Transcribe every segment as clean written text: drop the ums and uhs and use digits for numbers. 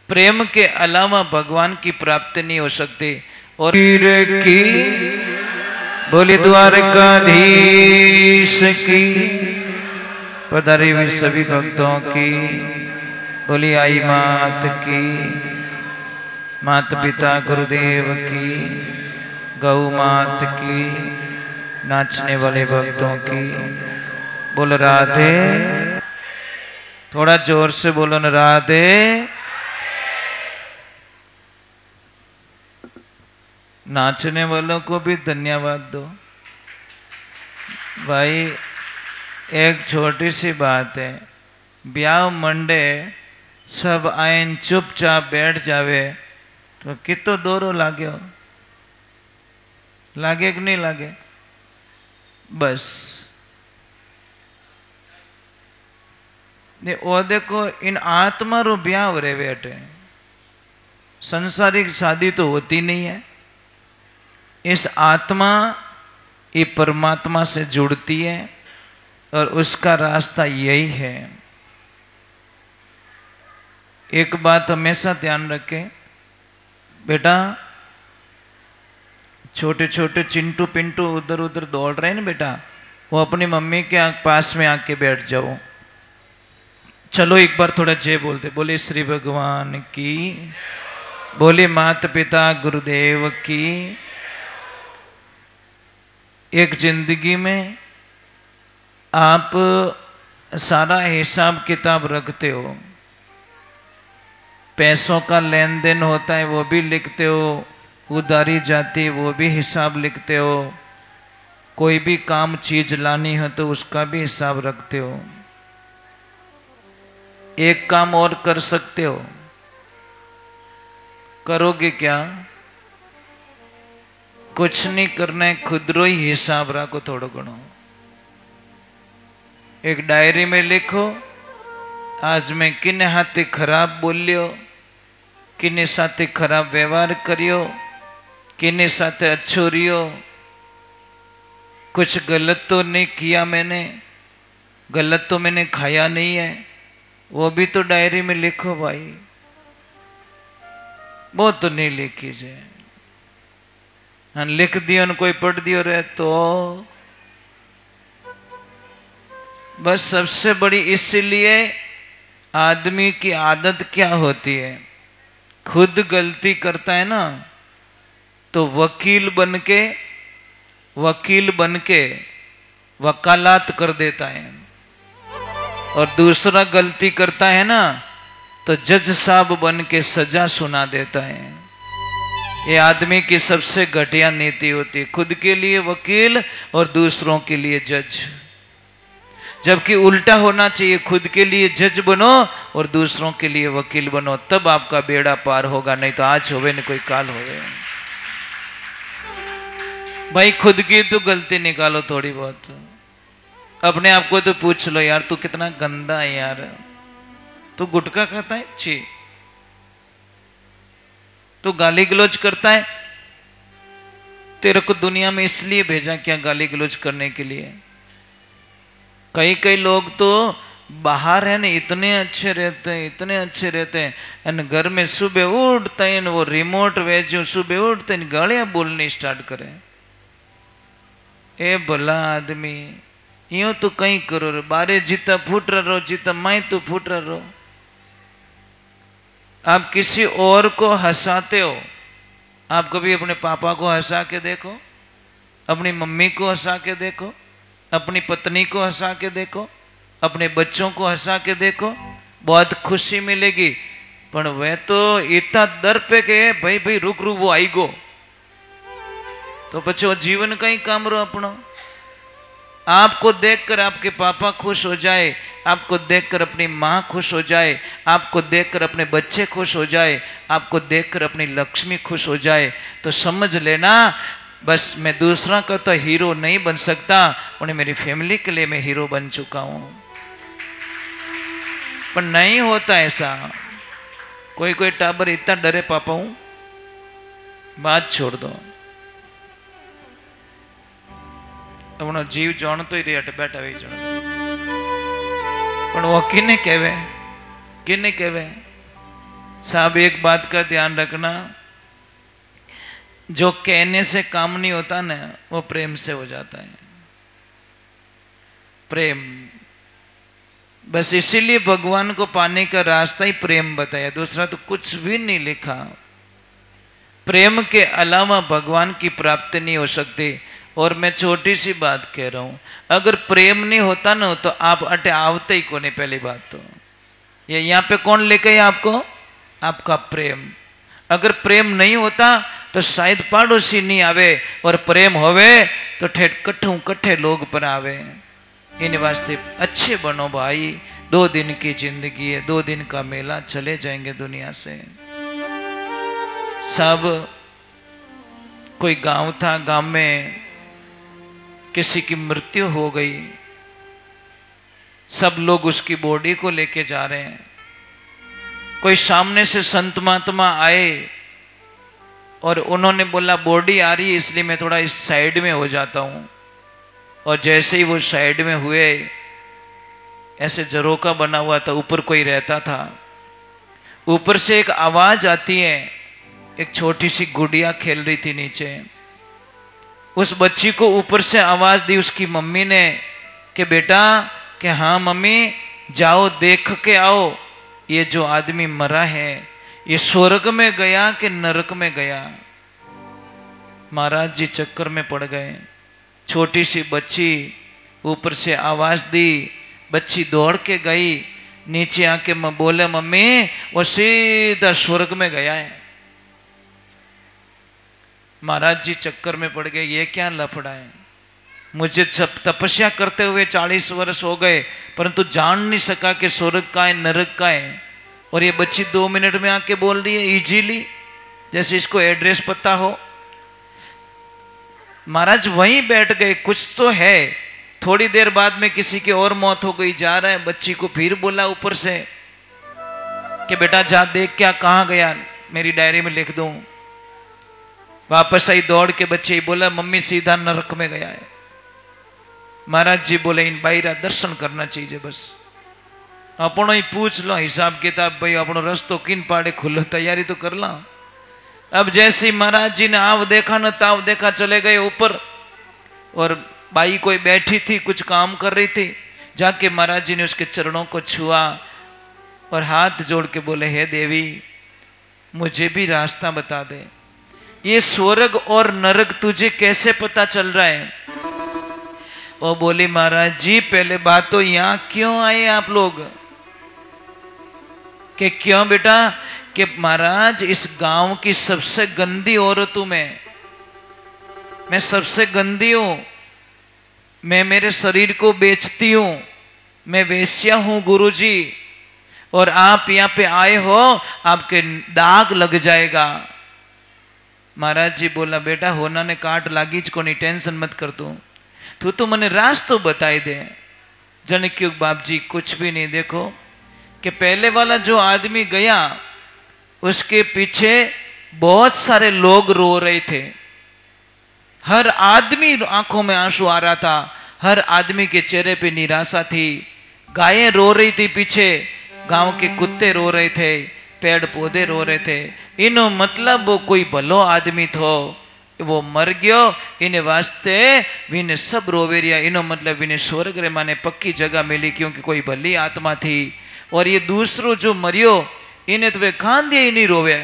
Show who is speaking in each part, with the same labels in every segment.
Speaker 1: प्रेम के अलावा भगवान की प्राप्ति नहीं हो सकती। और की बोली द्वारकाधीश की, पधारी हुई सभी भक्तों की बोली, आई मात की, माता पिता गुरुदेव की, गौ मात की, नाचने वाले भक्तों की बोल राधे। थोड़ा जोर से बोलो न राधे। नाचने वालों को भी धन्यवाद दो भाई। एक छोटी सी बात है, ब्याह मंडे सब आयन चुपचाप बैठ जावे तो कितो दोरो लागे, लागे कि नहीं लागे? बस वो देखो, इन आत्मा रो ब्याह रे बैठे, संसारिक शादी तो होती नहीं है। इस आत्मा ये परमात्मा से जुड़ती है और उसका रास्ता यही है। एक बात हमेशा ध्यान रखें बेटा, छोटे छोटे चिंटू पिंटू उधर उधर दौड़ रहे हैं ना बेटा, वो अपनी मम्मी के पास में आके बैठ जाओ। चलो एक बार थोड़ा जय बोलते, बोले श्री भगवान की, बोले माता पिता गुरुदेव की। एक जिंदगी में आप सारा हिसाब किताब रखते हो, पैसों का लेन देन होता है वो भी लिखते हो, उधारी जाती है वो भी हिसाब लिखते हो, कोई भी काम चीज लानी हो तो उसका भी हिसाब रखते हो। एक काम और कर सकते हो, करोगे क्या? कुछ नहीं करना है, खुदरो ही हिसाब रखो थोड़ो घणो। एक डायरी में लिखो, आज मैं किने हाथे खराब बोलियो, किने साथे खराब व्यवहार करियो, किने साथे अच्छो रियो, कुछ गलत तो नहीं किया मैंने, गलत तो मैंने खाया नहीं है, वो भी तो डायरी में लिखो भाई। वो तो नहीं लिखी जाए, हाँ लिख दियो न कोई पढ़ दियो रहे तो बस। सबसे बड़ी इसलिए आदमी की आदत क्या होती है, खुद गलती करता है ना तो वकील बन के वकालत कर देता है, और दूसरा गलती करता है ना तो जज साहब बन के सजा सुना देता है। ये आदमी की सबसे घटिया नीति होती है, खुद के लिए वकील और दूसरों के लिए जज। जबकि उल्टा होना चाहिए, खुद के लिए जज बनो और दूसरों के लिए वकील बनो, तब आपका बेड़ा पार होगा। नहीं तो आज होवे न कोई काल होवे। भाई खुद की तो गलती निकालो थोड़ी बहुत, अपने आप को तो पूछ लो यार, तू कितना गंदा है यार, तू गुटखा खाता है, छी, तू गाली गलौज करता है, तेरे को दुनिया में इसलिए भेजा क्या गाली गलौज करने के लिए? कई लोग तो बाहर है ना इतने अच्छे रहते हैं, इतने अच्छे रहते हैं, एंड घर में सुबह उठते हैं वो रिमोट वेचो, सुबह उठते हैं गालियां बोलनी स्टार्ट करें। ए भला आदमी, यूं तो कहीं करो रे, बारे जीता फूट रहो, जीता माई तो फूट रहो। आप किसी और को हंसाते हो, आप कभी अपने पापा को हंसा के देखो, अपनी मम्मी को हंसा के देखो, अपनी पत्नी को हंसा के देखो, अपने बच्चों को हंसा के देखो, बहुत खुशी मिलेगी। पर वह तो इतना दर पे के भाई भाई रुक वो आई गो, तो पछो जीवन कहीं काम रो अपनो। आपको देखकर आपके पापा खुश हो जाए, आपको देखकर अपनी माँ खुश हो जाए, आपको देखकर अपने बच्चे खुश हो जाए, आपको देखकर अपनी लक्ष्मी खुश हो जाए, तो समझ लेना बस मैं दूसरा का तो हीरो नहीं बन सकता, उन्हें मेरी फैमिली के लिए मैं हीरो बन चुका हूं। पर नहीं होता ऐसा। कोई टाबर इतना डरे पापा हूं, बात छोड़ दो, अपनो जीव जान तो ही अट बैठा हुई जान, पर वो किने कहवे साहब एक बात का ध्यान रखना, जो कहने से काम नहीं होता ना, वो प्रेम से हो जाता है। प्रेम, बस इसीलिए भगवान को पाने का रास्ता ही प्रेम बताया, दूसरा तो कुछ भी नहीं लिखा। प्रेम के अलावा भगवान की प्राप्ति नहीं हो सकती। और मैं छोटी सी बात कह रहा हूं, अगर प्रेम नहीं होता ना तो आप अटे आवते ही को नहीं। पहली बात तो ये यहाँ पे कौन लेके आया आपको? आपका प्रेम। अगर प्रेम नहीं होता तो शायद पाड़ोसी नहीं आवे, और प्रेम होवे तो ठेठ कट्ठू कट्ठे लोग पर आवे। इन वास्ते अच्छे बनो भाई, 2 दिन की जिंदगी है, 2 दिन का मेला, चले जाएंगे दुनिया से। सब कोई गांव था, गांव में किसी की मृत्यु हो गई, सब लोग उसकी बॉडी को लेके जा रहे हैं। कोई सामने से संत महात्मा आए और उन्होंने बोला बॉडी आ रही है इसलिए मैं थोड़ा इस साइड में हो जाता हूं। और जैसे ही वो साइड में हुए, ऐसे झरोका बना हुआ था, ऊपर कोई रहता था, ऊपर से एक आवाज आती है। एक छोटी सी गुड़िया खेल रही थी नीचे, उस बच्ची को ऊपर से आवाज दी उसकी मम्मी ने कि बेटा, कि हाँ मम्मी, जाओ देख के आओ ये जो आदमी मरा है ये स्वर्ग में गया कि नरक में गया। महाराज जी चक्कर में पड़ गए। छोटी सी बच्ची, ऊपर से आवाज दी, बच्ची दौड़ के गई, नीचे आके बोले मम्मी वो सीधा स्वर्ग में गया है। महाराज जी चक्कर में पड़ गए, ये क्या लफड़ा है? मुझे सब तपस्या करते हुए 40 वर्ष हो गए, परंतु जान नहीं सका कि स्वर्ग का है नरक का है। और ये बच्ची 2 मिनट में आके बोल रही है इजीली, जैसे इसको एड्रेस पता हो। महाराज वहीं बैठ गए, कुछ तो है। थोड़ी देर बाद में किसी की और मौत हो गई, जा रहा है, बच्ची को फिर बोला ऊपर से कि बेटा जा देख क्या, कहाँ गया, मेरी डायरी में लिख दूं। वापस आई दौड़ के, बच्चे ही बोला मम्मी सीधा नरक में गया है। महाराज जी बोले इन बाईरा दर्शन करना चाहिए, बस अपनो ही पूछ लो हिसाब किताब, भाई अपनो रस्तो किन पाड़े खुलो, तैयारी तो कर ला। अब जैसे महाराज जी ने आव देखा न ताव देखा, चले गए ऊपर। और बाई कोई बैठी थी, कुछ काम कर रही थी, जाके महाराज जी ने उसके चरणों को छुआ और हाथ जोड़ के बोले हे देवी, मुझे भी रास्ता बता दे, ये स्वर्ग और नरक तुझे कैसे पता चल रहा है? वो बोली महाराज जी पहले बात तो यहां क्यों आए आप लोग? कि क्यों बेटा? कि महाराज इस गांव की सबसे गंदी औरत हूं मैं सबसे गंदी हूं, मैं मेरे शरीर को बेचती हूं, मैं वेश्या हूं गुरुजी, और आप यहां पे आए हो, आपके दाग लग जाएगा। महाराज जी बोला बेटा होना ने काट लागी को नहीं, टेंशन मत कर तू तो मने रास्तो बताई दे। जन क्यों बाप जी कुछ भी नहीं। देखो कि पहले वाला जो आदमी गया उसके पीछे बहुत सारे लोग रो रहे थे, हर आदमी आंखों में आंसू आ रहा था, हर आदमी के चेहरे पे निराशा थी। गायें रो रही थी पीछे, गांव के कुत्ते रो रहे थे, पेड़ पौधे रो रहे थे। इनो मतलब वो कोई भलो आदमी थो, वो मर गयो, इन्हें वास्ते विने सब रोवे रिया। इनो मतलब विने स्वर्ग रे माने पक्की जगह मिली, क्योंकि कोई भली आत्मा थी। और ये दूसरो जो मरियो इन्हें तो वे खान दिए ही नहीं रोवे,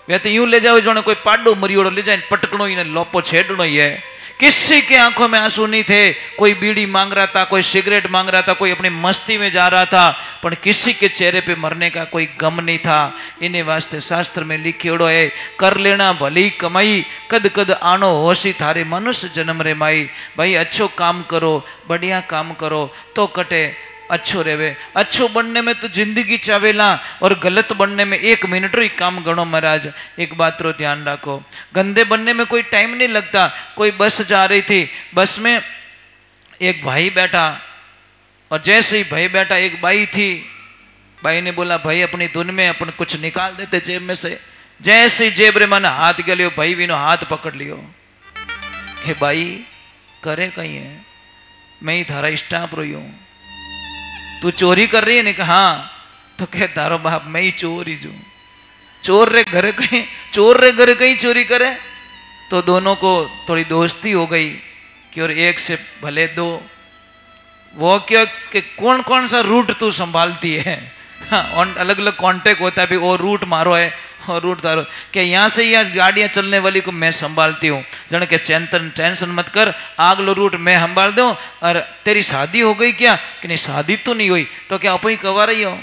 Speaker 1: वे तो यूं ले जाओ जो कोई पाडो मरियोड़ो ले जाए पटकनो, इन्हें लोपो छेड़नो ही है। किसी के आंखों में आंसू नहीं थे। कोई बीड़ी मांग रहा था, कोई सिगरेट मांग रहा था, कोई अपनी मस्ती में जा रहा था, पर किसी के चेहरे पे मरने का कोई गम नहीं था। इन्हें वास्ते शास्त्र में लिखेड़ो है, कर लेना भली कमाई, कद कद आनो होशी थारे मनुष्य जन्म रे माई। भाई अच्छो काम करो, बढ़िया काम करो तो कटे अच्छो रेवे। अच्छो बनने में तो जिंदगी चावेला, और गलत बनने में 1 मिनट ही काम गणो। महाराज एक बात रो ध्यान रखो, गंदे बनने में कोई टाइम नहीं लगता। कोई बस जा रही थी, बस में एक भाई बैठा, और जैसे ही भाई बैठा एक बाई थी, बाई ने बोला भाई अपनी धुन में अपन कुछ निकाल देते जेब में से। जैसे ही जेब रे मैंने हाथ के लियो, भाई विनो हाथ पकड़ लियो कि भाई करे कहीं है, मैं ही थारा स्टाफ रही हूं, तू चोरी कर रही है? नहीं कहा हाँ, तो कह तारो बाप मैं ही चोरी जू, चोर रे घर कहीं चोरी करे। तो दोनों को थोड़ी दोस्ती हो गई कि और एक से भले दो। वो क्या कि कौन कौन सा रूट तू संभालती है, हाँ, अलग अलग कांटेक्ट होता है भी, वो रूट मारो है और रूट तारो, कि यहाँ से यहाँ गाड़ियाँ चलने वाली को मैं संभालती हूँ, जन के टेंशन मत कर, आगलो रूट मैं संभाल दूँ। और तेरी शादी हो गई क्या, कि नहीं शादी तो नहीं हुई, तो क्या आप ही कवा रही हो,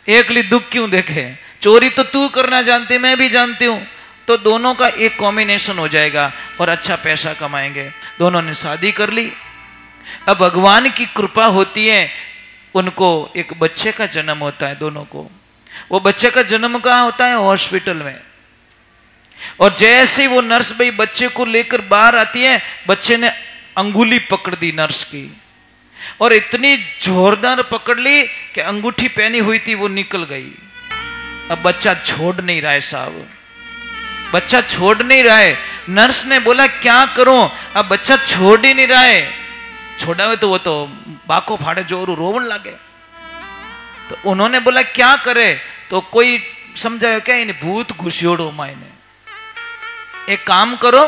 Speaker 1: एकली दुख क्यों देखे, चोरी तो तू करना जानती मैं भी जानती हूँ। तो दोनों का एक कॉम्बिनेशन हो जाएगा और अच्छा पैसा कमाएंगे। दोनों ने शादी कर ली। अब भगवान की कृपा होती है, उनको एक बच्चे का जन्म होता है दोनों को। वो बच्चे का जन्म कहाँ होता है, हॉस्पिटल में। और जैसे ही वो नर्स भाई बच्चे को लेकर बाहर आती है, बच्चे ने अंगुली पकड़ दी नर्स की, और इतनी जोरदार पकड़ ली कि अंगूठी पहनी हुई थी वो निकल गई। अब बच्चा छोड़ नहीं रहा है साहब, बच्चा छोड़ नहीं रहा है। नर्स ने बोला क्या करूं, अब बच्चा छोड़ ही नहीं रहा है। छोड़ा हुए तो वो तो बाको फाड़े जोरू रोवन लागे। तो उन्होंने बोला क्या करे, तो कोई समझायो क्या, इन्हें भूत घुसियोड़ो मायने, एक काम करो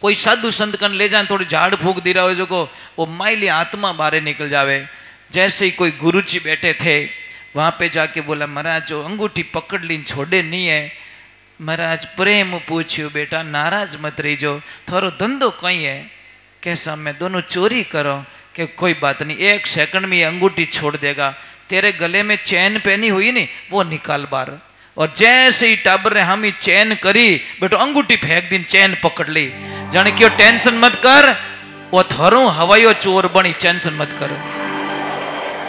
Speaker 1: कोई साधु संत कन ले जाए, थोड़ी झाड़ फूक दी रहा हो जो को वो माइली आत्मा बाहर निकल जावे। जैसे ही कोई गुरुजी बैठे थे वहां पे जाके बोला महाराज जो अंगूठी पकड़ ली छोड़े नहीं है, महाराज प्रेम पूछ्यो बेटा नाराज मत रहीजो, थारो धंधो कहीं है, कैसा मैं दोनों चोरी करो, कि कोई बात नहीं एक सेकंड में ये अंगूठी छोड़ देगा, तेरे गले में चैन पहनी हुई नहीं वो निकाल बार। और जैसे ही टाबर ने हम ही चैन करी, बेटो अंगूठी फेंक दी, चैन पकड़ ली, जाने क्यों टेंशन मत कर, वो थारो हवाइयो चोर बनी, टेंशन मत कर।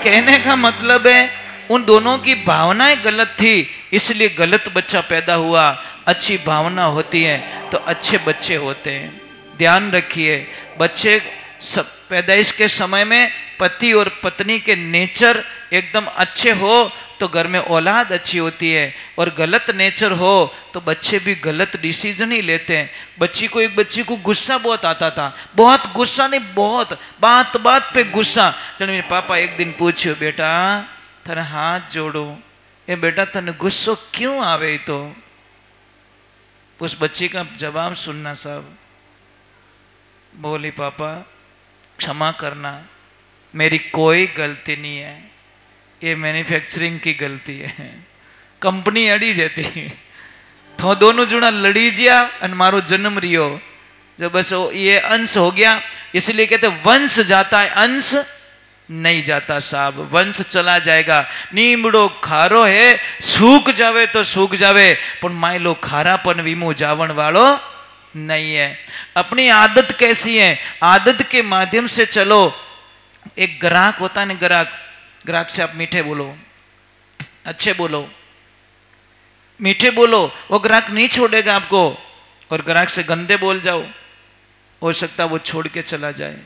Speaker 1: कहने का मतलब है उन दोनों की भावनाएं गलत थी, इसलिए गलत बच्चा पैदा हुआ। अच्छी भावना होती है तो अच्छे बच्चे होते हैं। ध्यान रखिए, बच्चे सब पैदाइश के समय में पति और पत्नी के नेचर एकदम अच्छे हो तो घर में औलाद अच्छी होती है, और गलत नेचर हो तो बच्चे भी गलत डिसीजन ही लेते हैं। एक बच्ची को गुस्सा बहुत आता था, बहुत गुस्सा नहीं, बहुत बात बात पे गुस्सा। जब मेरे पापा एक दिन पूछो बेटा थारे हाथ जोड़ो, ये बेटा तने गुस्सो क्यों आवे, तो उस बच्ची का जवाब सुनना साहब। बोली पापा क्षमा करना, मेरी कोई गलती नहीं है, ये मैन्युफैक्चरिंग की गलती है, कंपनी अड़ी जाती तो दोनों जुड़ा लड़ी जिया और मारो जन्म रियो, जब बस ये अंश हो गया। इसलिए कहते वंश जाता है अंश नहीं जाता साहब, वंश चला जाएगा। नीमड़ो खारो है, सूख जावे तो सूख जावे, पर मायलो खारापन विमु जावन वालो नहीं है। अपनी आदत कैसी है, आदत के माध्यम से चलो। एक ग्राहक होता है ना, ग्राहक से आप मीठे बोलो, अच्छे बोलो, मीठे बोलो, वो ग्राहक नहीं छोड़ेगा आपको। और ग्राहक से गंदे बोल जाओ, हो सकता वो छोड़ के चला जाए।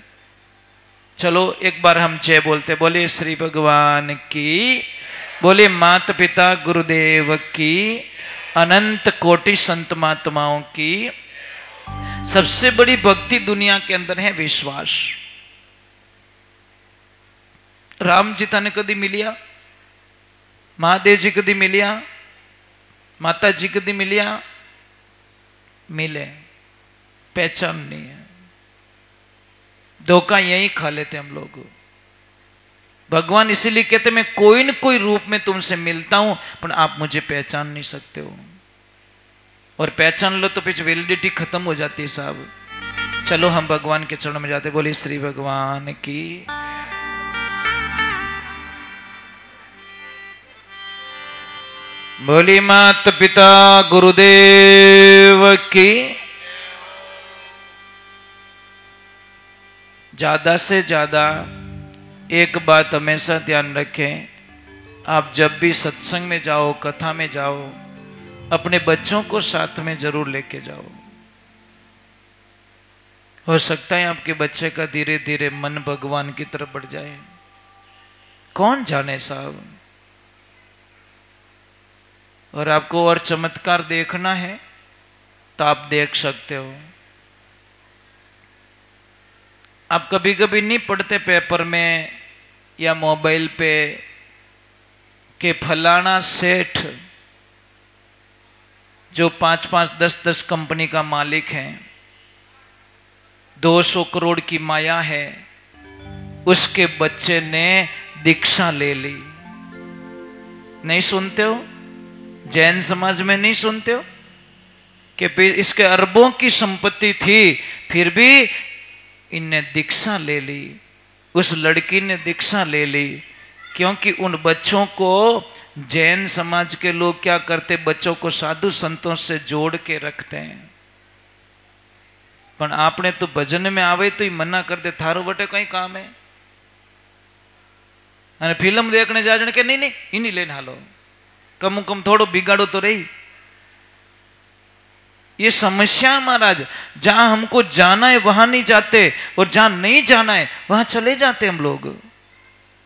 Speaker 1: चलो एक बार हम जय बोलते, बोले श्री भगवान की, बोले माता पिता गुरुदेव की, अनंत कोटि संत महात्माओं की। सबसे बड़ी भक्ति दुनिया के अंदर है विश्वास। राम जी तने कदी मिलिया, महादेव जी कदी मिलिया, माता जी कदी मिलिया, मिले पहचान नहीं है, धोखा यही खा लेते हम लोग। भगवान इसीलिए कहते मैं कोई न कोई रूप में तुमसे मिलता हूं, पर आप मुझे पहचान नहीं सकते हो, और पहचान लो तो पीछे वैलिडिटी खत्म हो जाती है साहब। चलो हम भगवान के चरणों में जाते, बोले श्री भगवान की। बोली माता पिता गुरुदेव की। ज्यादा से ज्यादा एक बात हमेशा ध्यान रखें, आप जब भी सत्संग में जाओ, कथा में जाओ, अपने बच्चों को साथ में जरूर लेके जाओ। हो सकता है आपके बच्चे का धीरे धीरे मन भगवान की तरफ बढ़ जाए, कौन जाने साहब। और आपको और चमत्कार देखना है तो आप देख सकते हो। आप कभी कभी नहीं पढ़ते पेपर में या मोबाइल पे कि फलाना सेठ जो 5-5, 10-10 कंपनी का मालिक है, 200 करोड़ की माया है, उसके बच्चे ने दीक्षा ले ली। नहीं सुनते हो? जैन समाज में नहीं सुनते हो कि इसके अरबों की संपत्ति थी, फिर भी इनने दीक्षा ले ली। उस लड़की ने दीक्षा ले ली क्योंकि उन बच्चों को जैन समाज के लोग क्या करते, बच्चों को साधु संतों से जोड़ के रखते हैं। पर आपने तो भजन में आवे तो ही मना कर दे, थारो बटे कई काम है। अरे फिल्म देखने जाने के नहीं नहीं इन्हीं लेने हालो, कम कम थोड़ो बिगाड़ो तो रही। ये समस्या महाराज, जहां हमको जाना है वहां नहीं जाते, और जहां नहीं जाना है वहां चले जाते हम लोग।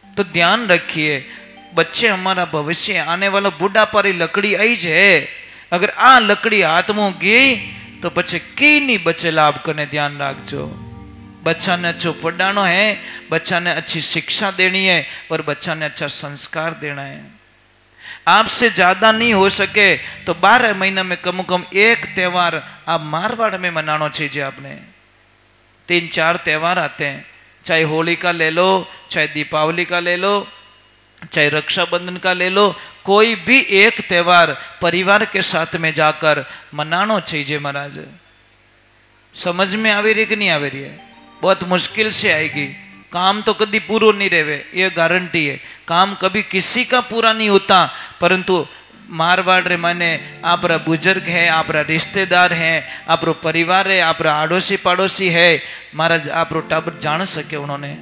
Speaker 1: तो ध्यान रखिए, बच्चे हमारा भविष्य, आने वाला बुढ़ा पर लकड़ी आई है, अगर आ लकड़ी हाथ में गई तो बच्चे की नहीं बचे लाभ करने। ध्यान रखो, बच्चा ने अच्छो पढ़ाना है, बच्चा ने अच्छी शिक्षा देनी है, और बच्चा ने अच्छा संस्कार देना है। आपसे ज्यादा नहीं हो सके तो 12 महीने में कम कम एक त्यौहार आप मारवाड़ में मनाना चाहिए। आपने 3-4 त्यौहार आते हैं, चाहे होली का ले लो, चाहे दीपावली का ले लो, चाहे रक्षाबंधन का ले लो, कोई भी एक त्यौहार परिवार के साथ में जाकर मनाना चाहिए महाराज। समझ में आ रही कि नहीं आ रही है? बहुत मुश्किल से आएगी। काम तो कभी पूरा नहीं रहे, ये गारंटी है। काम कभी किसी का पूरा नहीं होता, परंतु मारवाड़ रे माने आप बुजुर्ग है, आप रिश्तेदार हैं, आप परिवार है, आप आड़ोसी पड़ोसी है, महाराज आप टाबर जान सके उन्होंने।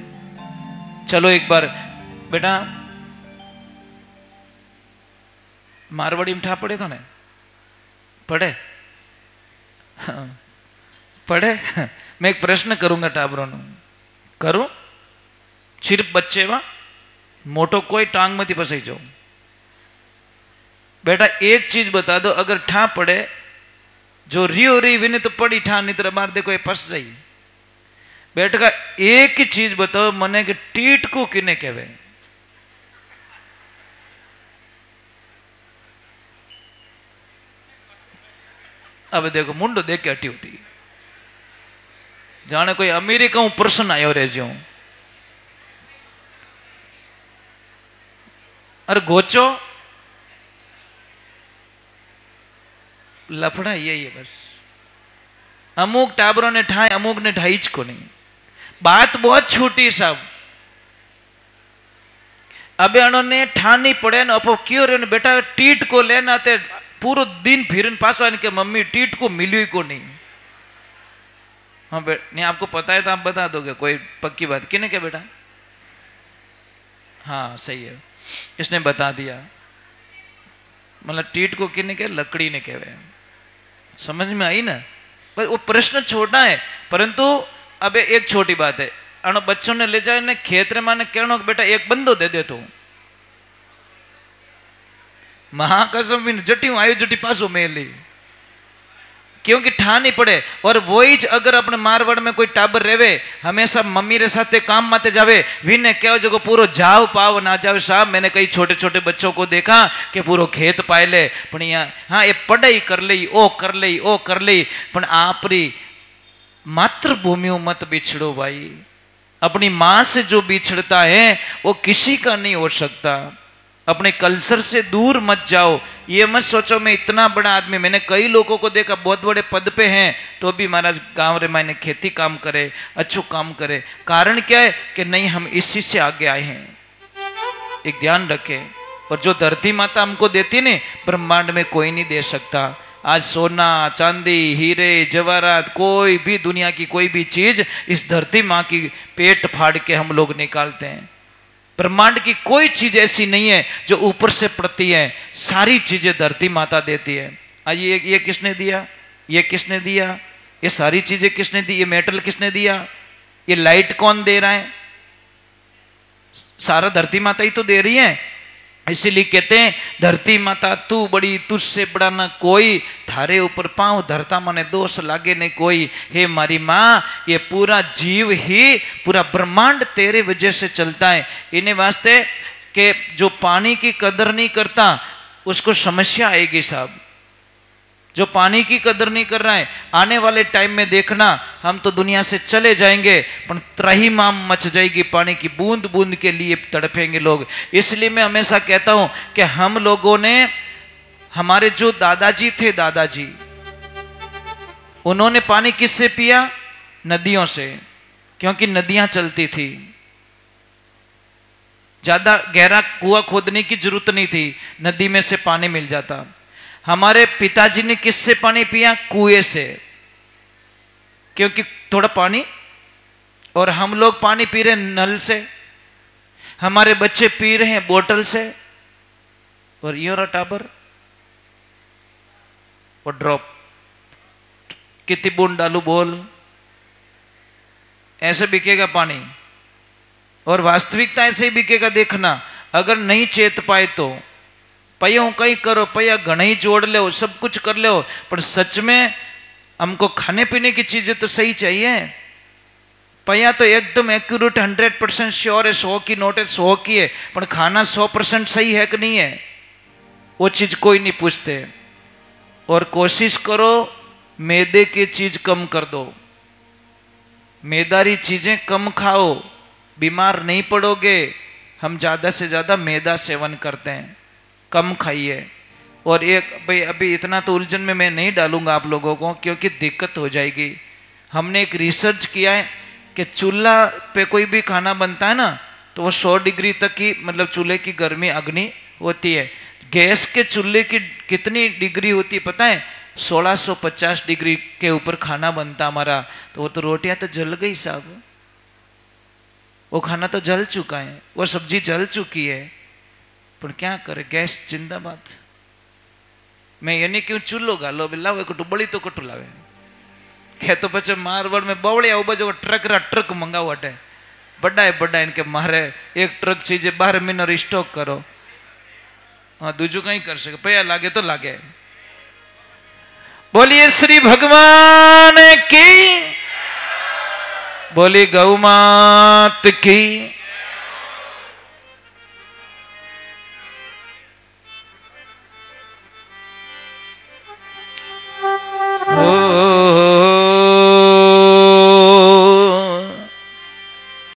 Speaker 1: चलो एक बार बेटा मारवाड़ी में ठा पड़े था ना, पढ़े पढ़े। मैं एक प्रश्न करूंगा टाबरों नु, करूं? सिर्फ बच्चे वा मोटो कोई टांग मत फसाई जाओ। बेटा एक चीज बता दो, अगर ठा पड़े जो रियो री विने तो पड़ी ठा, नहीं तो मार देखो ये फंस जाई। बेटा का एक ही चीज बताओ मने कि टीट को किने कहवे? अब देखो मुंडो देख के हटी उठी, जाने कोई अमेरिका हूं पर्सन आयो रहे जो। अरे गोचो लफड़ा यही है बस। अमुक टाबरों ने ठाए, अमुक ने ढाई को नहीं। बात बहुत छोटी साहब। अबे उन्होंने ठानी पड़े ना, अपो क्यों रे बेटा टीट को लेना ते पूरा दिन फिर पास आने के मम्मी टीट को मिली ही को नहीं। हाँ नहीं आपको पता है तो आप बता दोगे, कोई पक्की बात किने क्या बेटा? हाँ सही है, इसने बता दिया। मतलब टीट को किने के? लकड़ी ने कहवे। समझ में आई ना? पर वो प्रश्न छोटा है, परंतु अब एक छोटी बात है। अण बच्चों ने ले जाए ने खेत रे माने कहनो बेटा एक बंदो दे दे तो महाकसम बिन जटी आयु जटी पासो मेली, क्योंकि ठा नहीं पड़े। और वही अगर अपने मारवाड़ में कोई टाबर रेवे, हमेशा मम्मी रे साथे काम माते जावे, विने कहो जो पूरो जाव पाव ना जावे साहब। मैंने कई छोटे छोटे बच्चों को देखा कि पूरो खेत पाए ले, पण यहाँ हाँ ये पढ़ाई कर ली, ओ कर ली, ओ कर ली, पण आपरी मातृभूमि मत बिछड़ो भाई। अपनी मां से जो बिछड़ता है वो किसी का नहीं हो सकता। अपने कल्चर से दूर मत जाओ। ये मत सोचो मैं इतना बड़ा आदमी, मैंने कई लोगों को देखा बहुत बड़े पद पे हैं तो भी महाराज गांव रे मायने खेती काम करे, अच्छो काम करे। कारण क्या है कि नहीं हम इसी से आगे आए हैं। एक ध्यान रखें। और जो धरती माता हमको देती है ब्रह्मांड में कोई नहीं दे सकता। आज सोना चांदी हीरे जवाहरात कोई भी दुनिया की कोई भी चीज इस धरती माँ की पेट फाड़ के हम लोग निकालते हैं। ब्रह्मांड की कोई चीज ऐसी नहीं है जो ऊपर से पड़ती है, सारी चीजें धरती माता देती है। आइए ये किसने दिया, ये किसने दिया, ये सारी चीजें किसने दी, ये मेटल किसने दिया, ये लाइट कौन दे रहा है? सारा धरती माता ही तो दे रही है। इसीलिए कहते हैं धरती माता तू बड़ी, तुझसे बड़ा ना कोई, थारे ऊपर पांव धरता मने दोष लागे नहीं कोई। हे मारी माँ, ये पूरा जीव ही पूरा ब्रह्मांड तेरे वजह से चलता है। इन्हें वास्ते कि जो पानी की कदर नहीं करता उसको समस्या आएगी साहब। जो पानी की कदर नहीं कर रहा है, आने वाले टाइम में देखना हम तो दुनिया से चले जाएंगे पर त्राहिमाम मच जाएगी, पानी की बूंद बूंद के लिए तड़पेंगे लोग। इसलिए मैं हमेशा कहता हूं कि हम लोगों ने, हमारे जो दादाजी थे, दादाजी, उन्होंने पानी किससे पिया? नदियों से, क्योंकि नदियां चलती थी, ज्यादा गहरा कुआं खोदने की जरूरत नहीं थी, नदी में से पानी मिल जाता। हमारे पिताजी ने किससे पानी पिया? कुएं से, क्योंकि थोड़ा पानी, और हम लोग पानी पी रहे नल से, हमारे बच्चे पी रहे हैं बोतल से, और योर टाबर और ड्रॉप, कितनी बूंद डालू बोल, ऐसे बिकेगा पानी। और वास्तविकता ऐसे ही बिकेगा। देखना, अगर नहीं चेत पाए तो पयो कहीं करो, पया घना ही जोड़ ले, सब कुछ कर ले, पर सच में हमको खाने पीने की चीजें तो सही चाहिए। पया तो एकदम एक्यूरेट 100% श्योर है, 100 की नोट है, 100 की है, पर खाना 100% सही है कि नहीं है, वो चीज कोई नहीं पूछते। और कोशिश करो मैदे की चीज कम कर दो, मैदारी चीजें कम खाओ, बीमार नहीं पड़ोगे। हम ज्यादा से ज्यादा मैदा सेवन करते हैं, कम खाइए। और एक भाई, अभी इतना तो उलझन में मैं नहीं डालूंगा आप लोगों को, क्योंकि दिक्कत हो जाएगी। हमने एक रिसर्च किया है कि चूल्हा पे कोई भी खाना बनता है ना, तो वो 100 डिग्री तक की, मतलब चूल्हे की गर्मी अग्नि होती है। गैस के चूल्हे की कितनी डिग्री होती है पता है? 1650 डिग्री के ऊपर खाना बनता हमारा। तो वो तो रोटियां तो जल गई साहब, वो खाना तो जल चुका है, वो सब्जी जल चुकी है, पर क्या करे, गैस जिंदाबाद। मैं ये नहीं क्यों चूल्हो गालो लावे कटू बड़ी तो कटू लावे कह तो पचे मारवाड़ में बवड़िया बजो ट्रक मंगाओ अटे बड़ा है इनके मारे एक ट्रक चीजे 12 महीना स्टॉक करो। हाँ दूजो कहीं कर सके, पैया लागे तो लागे। बोलिए श्री भगवान की, बोली गौ मात की।